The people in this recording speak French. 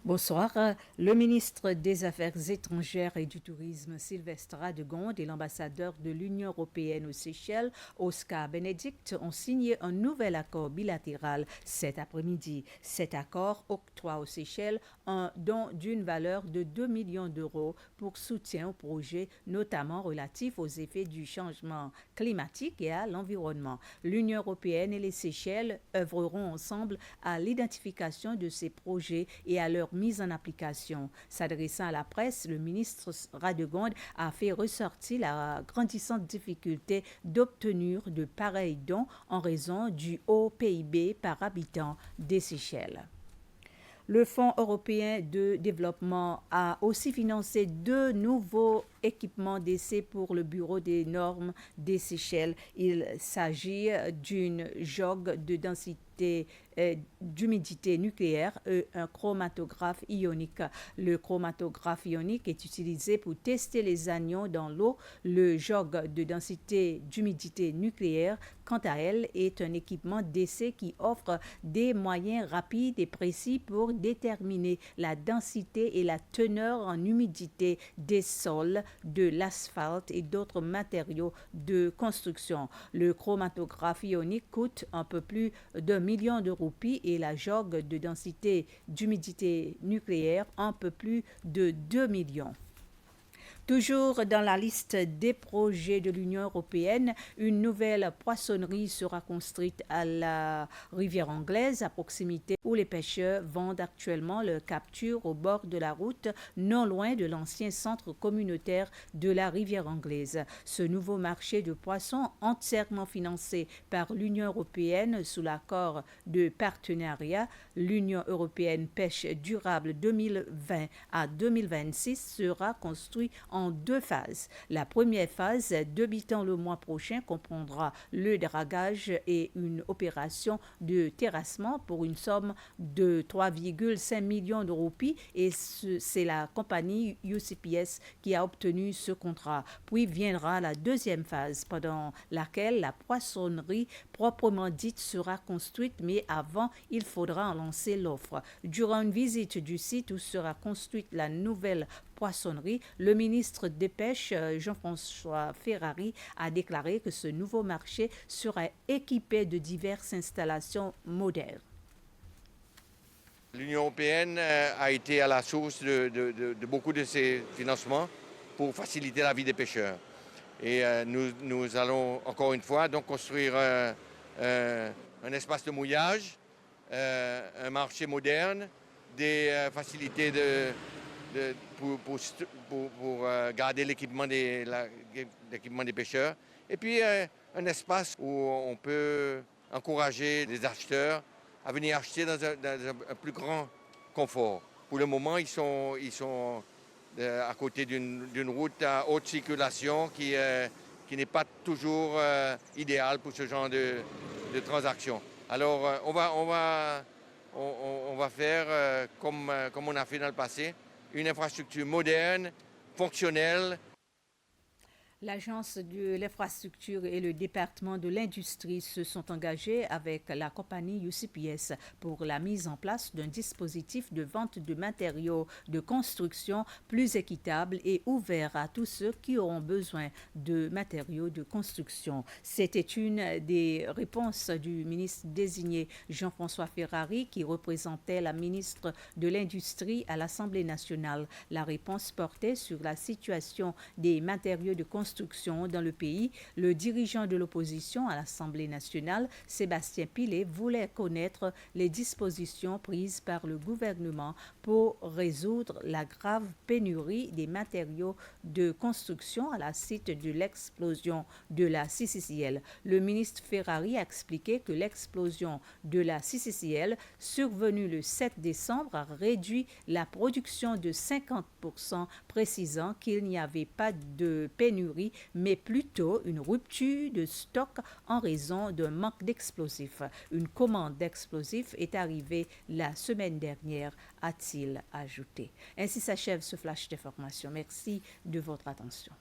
Bonsoir. Le ministre des Affaires étrangères et du Tourisme, Sylvestre Radegonde, et l'ambassadeur de l'Union européenne aux Seychelles, Oscar Benedict, ont signé un nouvel accord bilatéral cet après-midi. Cet accord octroie aux Seychelles un don d'une valeur de 2 millions d'euros pour soutien aux projets, notamment relatifs aux effets du changement climatique et à l'environnement. L'Union européenne et les Seychelles œuvreront ensemble à l'identification de ces projets et à leur mise en application. S'adressant à la presse, le ministre Radegonde a fait ressortir la grandissante difficulté d'obtenir de pareils dons en raison du haut PIB par habitant des Seychelles. Le Fonds européen de développement a aussi financé 2 nouveaux équipements d'essai pour le Bureau des normes des Seychelles. Il s'agit d'une jauge de densité d'humidité nucléaire et un chromatographe ionique. Le chromatographe ionique est utilisé pour tester les anions dans l'eau. Le jauge de densité d'humidité nucléaire, quant à elle, est un équipement d'essai qui offre des moyens rapides et précis pour déterminer la densité et la teneur en humidité des sols, de l'asphalte et d'autres matériaux de construction. Le chromatographe ionique coûte un peu plus d'1 million de roupies et la jauge de densité d'humidité nucléaire un peu plus de 2 millions. Toujours dans la liste des projets de l'Union européenne, une nouvelle poissonnerie sera construite à la rivière anglaise, à proximité où les pêcheurs vendent actuellement leurs captures au bord de la route, non loin de l'ancien centre communautaire de la rivière anglaise. Ce nouveau marché de poissons, entièrement financé par l'Union européenne sous l'accord de partenariat l'Union européenne pêche durable 2020 à 2026, sera construit en 2 phases. La première phase, débutant le mois prochain, comprendra le dragage et une opération de terrassement pour une somme de 3,5 millions de roupies et c'est la compagnie UCPS qui a obtenu ce contrat. Puis viendra la deuxième phase pendant laquelle la poissonnerie proprement dite sera construite, mais avant, il faudra en lancer l'offre. Durant une visite du site où sera construite la nouvelle poissonnerie, le ministre des Pêches, Jean-François Ferrari, a déclaré que ce nouveau marché sera équipé de diverses installations modernes. L'Union européenne a été à la source de beaucoup de ces financements pour faciliter la vie des pêcheurs. Et nous allons encore une fois donc construire un espace de mouillage, un marché moderne, des facilités pour garder l'équipement des pêcheurs. Et puis un espace où on peut encourager les acheteurs à venir acheter dans un plus grand confort. Pour le moment, ils sont à côté d'une route à haute circulation qui n'est pas toujours idéale pour ce genre de transactions. Alors on va faire comme on a fait dans le passé, une infrastructure moderne, fonctionnelle. L'Agence de l'infrastructure et le département de l'industrie se sont engagés avec la compagnie UCPS pour la mise en place d'un dispositif de vente de matériaux de construction plus équitable et ouvert à tous ceux qui auront besoin de matériaux de construction. C'était une des réponses du ministre désigné Jean-François Ferrari qui représentait la ministre de l'Industrie à l'Assemblée nationale. La réponse portait sur la situation des matériaux de construction dans le pays. Le dirigeant de l'opposition à l'Assemblée nationale, Sébastien Pillet, voulait connaître les dispositions prises par le gouvernement pour résoudre la grave pénurie des matériaux de construction à la suite de l'explosion de la CCCL. Le ministre Ferrari a expliqué que l'explosion de la CCCL, survenue le 7 décembre, a réduit la production de 50%, précisant qu'il n'y avait pas de pénurie mais plutôt une rupture de stock en raison d'un manque d'explosifs. Une commande d'explosifs est arrivée la semaine dernière, a-t-il ajouté. Ainsi s'achève ce flash d'information. Merci de votre attention.